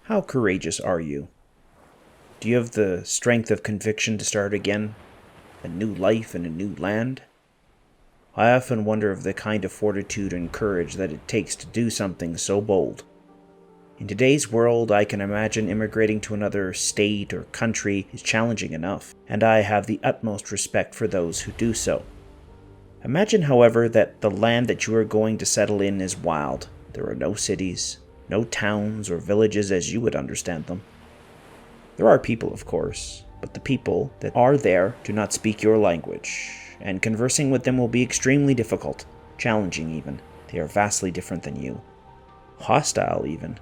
How courageous are you? Do you have the strength of conviction to start again? A new life in a new land? I often wonder of the kind of fortitude and courage that it takes to do something so bold. In today's world, I can imagine immigrating to another state or country is challenging enough, and I have the utmost respect for those who do so. Imagine, however, that the land that you are going to settle in is wild. There are no cities, no towns or villages as you would understand them. There are people, of course, but the people that are there do not speak your language, and conversing with them will be extremely difficult, challenging even. They are vastly different than you. Hostile, even.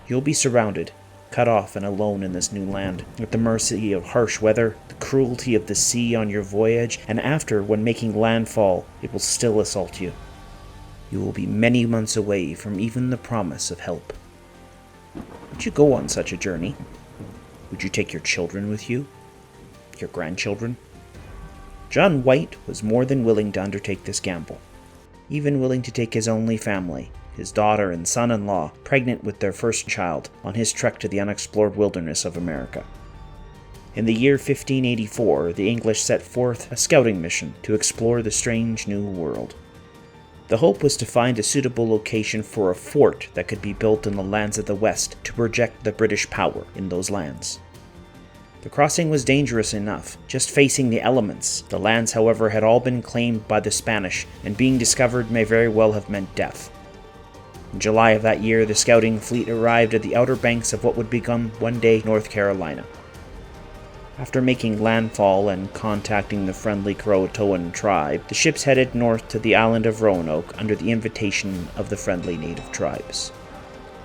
You'll be surrounded, cut off and alone in this new land, at the mercy of harsh weather, the cruelty of the sea on your voyage, and after, when making landfall, it will still assault you. You will be many months away from even the promise of help. Would you go on such a journey? Would you take your children with you? Your grandchildren? John White was more than willing to undertake this gamble, even willing to take his only family, his daughter and son-in-law, pregnant with their first child, on his trek to the unexplored wilderness of America. In the year 1584, the English set forth a scouting mission to explore the strange new world. The hope was to find a suitable location for a fort that could be built in the lands of the West to project the British power in those lands. The crossing was dangerous enough, just facing the elements. The lands, however, had all been claimed by the Spanish, and being discovered may very well have meant death. In July of that year, the scouting fleet arrived at the outer banks of what would become one day North Carolina. After making landfall and contacting the friendly Croatoan tribe, the ships headed north to the island of Roanoke under the invitation of the friendly native tribes.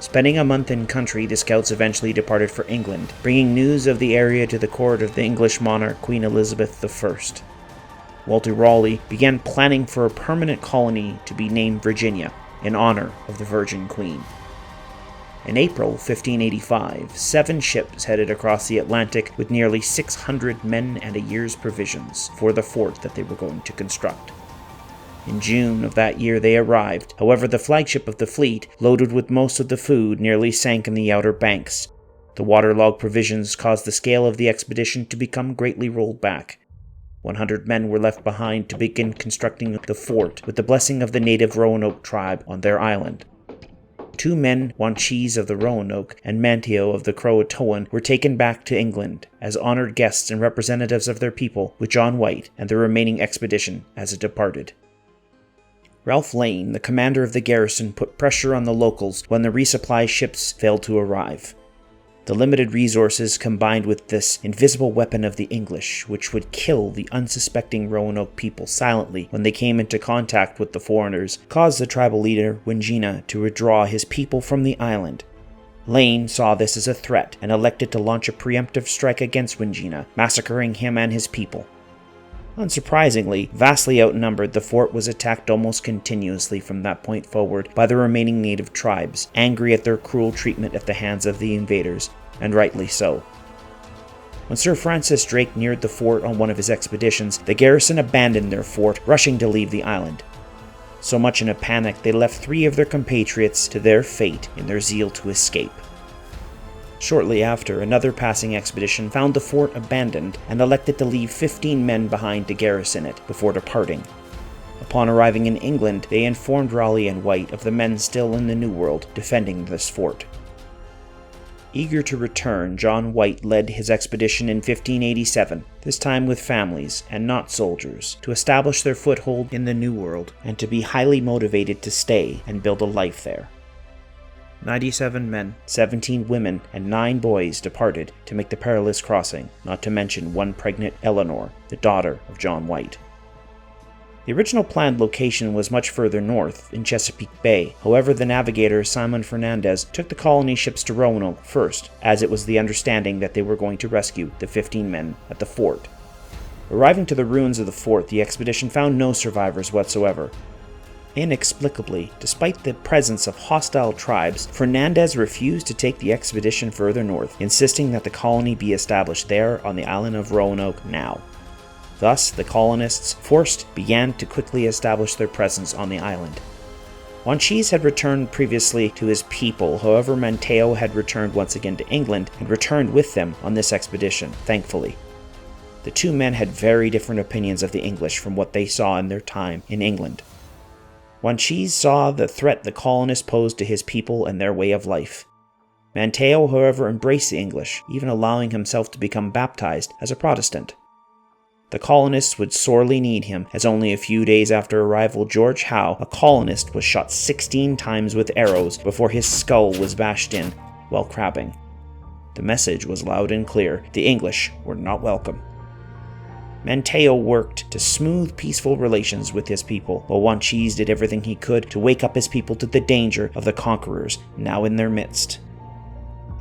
Spending a month in country, the scouts eventually departed for England, bringing news of the area to the court of the English monarch Queen Elizabeth I. Walter Raleigh began planning for a permanent colony to be named Virginia, in honor of the Virgin Queen. In April 1585, 7 ships headed across the Atlantic with nearly 600 men and a year's provisions for the fort that they were going to construct. In June of that year they arrived. However, the flagship of the fleet, loaded with most of the food, nearly sank in the outer banks. The waterlogged provisions caused the scale of the expedition to become greatly rolled back. 100 men were left behind to begin constructing the fort with the blessing of the native Roanoke tribe on their island. 2 men, Wanchese of the Roanoke and Manteo of the Croatoan, were taken back to England as honored guests and representatives of their people, with John White and the remaining expedition as it departed. Ralph Lane, the commander of the garrison, put pressure on the locals when the resupply ships failed to arrive. The limited resources combined with this invisible weapon of the English, which would kill the unsuspecting Roanoke people silently when they came into contact with the foreigners, caused the tribal leader, Wingina, to withdraw his people from the island. Lane saw this as a threat and elected to launch a preemptive strike against Wingina, massacring him and his people. Unsurprisingly, vastly outnumbered, the fort was attacked almost continuously from that point forward by the remaining native tribes, angry at their cruel treatment at the hands of the invaders, and rightly so. When Sir Francis Drake neared the fort on one of his expeditions, the garrison abandoned their fort, rushing to leave the island. So much in a panic, they left 3 of their compatriots to their fate in their zeal to escape. Shortly after, another passing expedition found the fort abandoned and elected to leave 15 men behind to garrison it before departing. Upon arriving in England, they informed Raleigh and White of the men still in the New World defending this fort. Eager to return, John White led his expedition in 1587, this time with families and not soldiers, to establish their foothold in the New World and to be highly motivated to stay and build a life there. 97 men, 17 women, and 9 boys departed to make the perilous crossing, not to mention 1 pregnant Eleanor, the daughter of John White. The original planned location was much further north, in Chesapeake Bay. However, the navigator Simon Fernandez took the colony ships to Roanoke first, as it was the understanding that they were going to rescue the 15 men at the fort. Arriving to the ruins of the fort, the expedition found no survivors whatsoever. Inexplicably, despite the presence of hostile tribes, Fernandez refused to take the expedition further north, insisting that the colony be established there on the island of Roanoke now. Thus, the colonists, forced, began to quickly establish their presence on the island. Wanchese had returned previously to his people, however Manteo had returned once again to England and returned with them on this expedition, thankfully. The two men had very different opinions of the English from what they saw in their time in England. Wanchese saw the threat the colonists posed to his people and their way of life. Manteo, however, embraced the English, even allowing himself to become baptized as a Protestant. The colonists would sorely need him, as only a few days after arrival, George Howe, a colonist, was shot 16 times with arrows before his skull was bashed in while crabbing. The message was loud and clear: the English were not welcome. Manteo worked to smooth peaceful relations with his people, while Wanchese did everything he could to wake up his people to the danger of the conquerors now in their midst.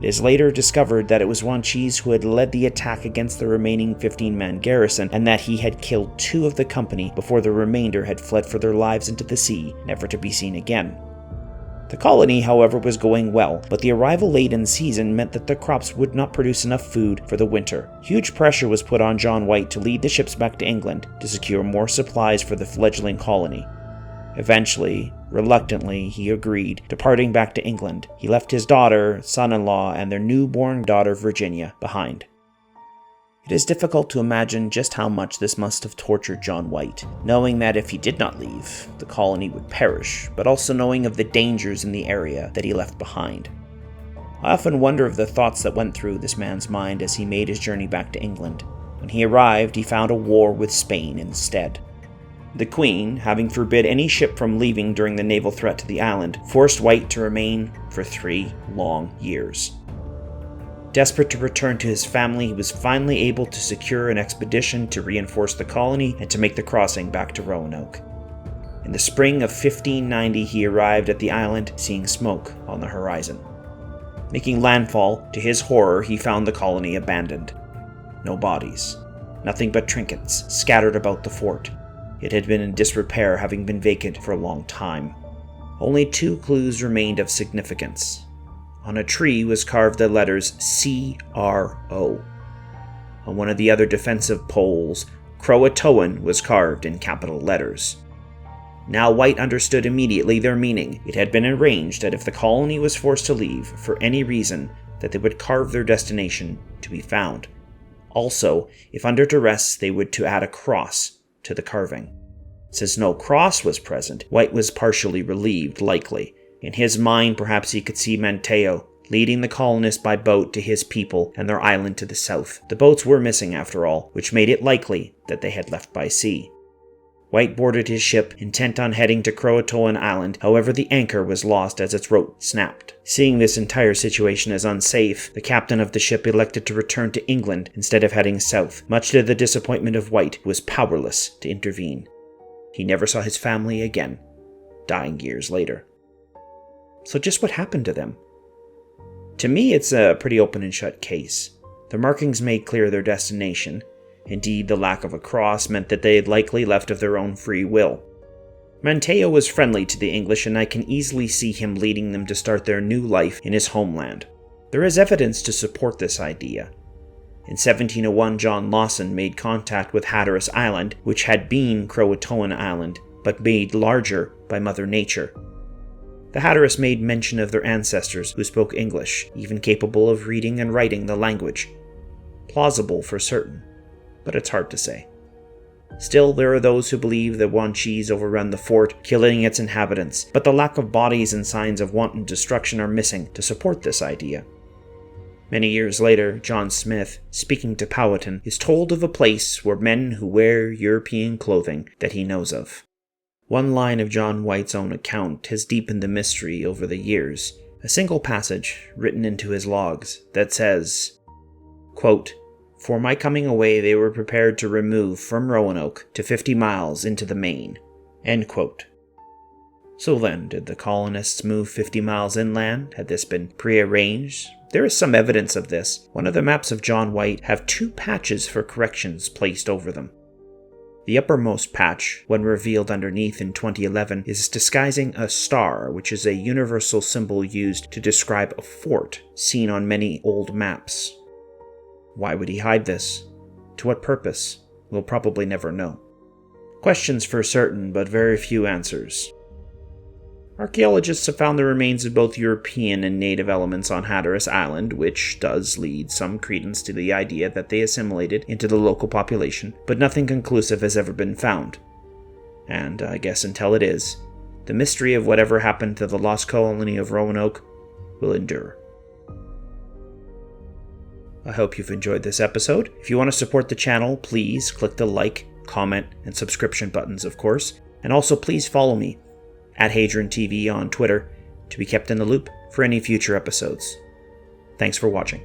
It is later discovered that it was Wanchese who had led the attack against the remaining 15-man garrison, and that he had killed 2 of the company before the remainder had fled for their lives into the sea, never to be seen again. The colony, however, was going well, but the arrival late in season meant that the crops would not produce enough food for the winter. Huge pressure was put on John White to lead the ships back to England to secure more supplies for the fledgling colony. Eventually, reluctantly, he agreed, departing back to England. He left his daughter, son-in-law, and their newborn daughter Virginia behind. It is difficult to imagine just how much this must have tortured John White, knowing that if he did not leave, the colony would perish, but also knowing of the dangers in the area that he left behind. I often wonder of the thoughts that went through this man's mind as he made his journey back to England. When he arrived, he found a war with Spain instead. The Queen, having forbid any ship from leaving during the naval threat to the island, forced White to remain for 3 long years. Desperate to return to his family, he was finally able to secure an expedition to reinforce the colony and to make the crossing back to Roanoke. In the spring of 1590, he arrived at the island, seeing smoke on the horizon. Making landfall, to his horror, he found the colony abandoned. No bodies. Nothing but trinkets scattered about the fort. It had been in disrepair, having been vacant for a long time. Only 2 clues remained of significance. On a tree was carved the letters C-R-O. On one of the other defensive poles, Croatoan was carved in capital letters. Now White understood immediately their meaning. It had been arranged that if the colony was forced to leave for any reason, that they would carve their destination to be found. Also, if under duress, they would to add a cross to the carving. Since no cross was present, White was partially relieved, likely. In his mind, perhaps he could see Manteo leading the colonists by boat to his people and their island to the south. The boats were missing, after all, which made it likely that they had left by sea. White boarded his ship, intent on heading to Croatoan Island. However, the anchor was lost as its rope snapped. Seeing this entire situation as unsafe, the captain of the ship elected to return to England instead of heading south, much to the disappointment of White, who was powerless to intervene. He never saw his family again, dying years later. So just what happened to them? To me, it's a pretty open and shut case. The markings made clear their destination. Indeed, the lack of a cross meant that they had likely left of their own free will. Manteo was friendly to the English, and I can easily see him leading them to start their new life in his homeland. There is evidence to support this idea. In 1701, John Lawson made contact with Hatteras Island, which had been Croatoan Island, but made larger by Mother Nature. The Hatteras made mention of their ancestors who spoke English, even capable of reading and writing the language. Plausible for certain, but it's hard to say. Still, there are those who believe that Wanchese overrun the fort, killing its inhabitants, but the lack of bodies and signs of wanton destruction are missing to support this idea. Many years later, John Smith, speaking to Powhatan, is told of a place where men who wear European clothing that he knows of. One line of John White's own account has deepened the mystery over the years. A single passage, written into his logs, that says, quote, "For my coming away they were prepared to remove from Roanoke to 50 miles into the Main." End quote. So then, did the colonists move 50 miles inland? Had this been prearranged? There is some evidence of this. One of the maps of John White have 2 patches for corrections placed over them. The uppermost patch, when revealed underneath in 2011, is disguising a star, which is a universal symbol used to describe a fort seen on many old maps. Why would he hide this? To what purpose? We'll probably never know. Questions for certain, but very few answers. Archaeologists have found the remains of both European and native elements on Hatteras Island, which does lead some credence to the idea that they assimilated into the local population, but nothing conclusive has ever been found. And I guess until it is, the mystery of whatever happened to the Lost Colony of Roanoke will endure. I hope you've enjoyed this episode. If you want to support the channel, please click the like, comment, and subscription buttons, of course. And also please follow me at HadrianTV on Twitter to be kept in the loop for any future episodes. Thanks for watching.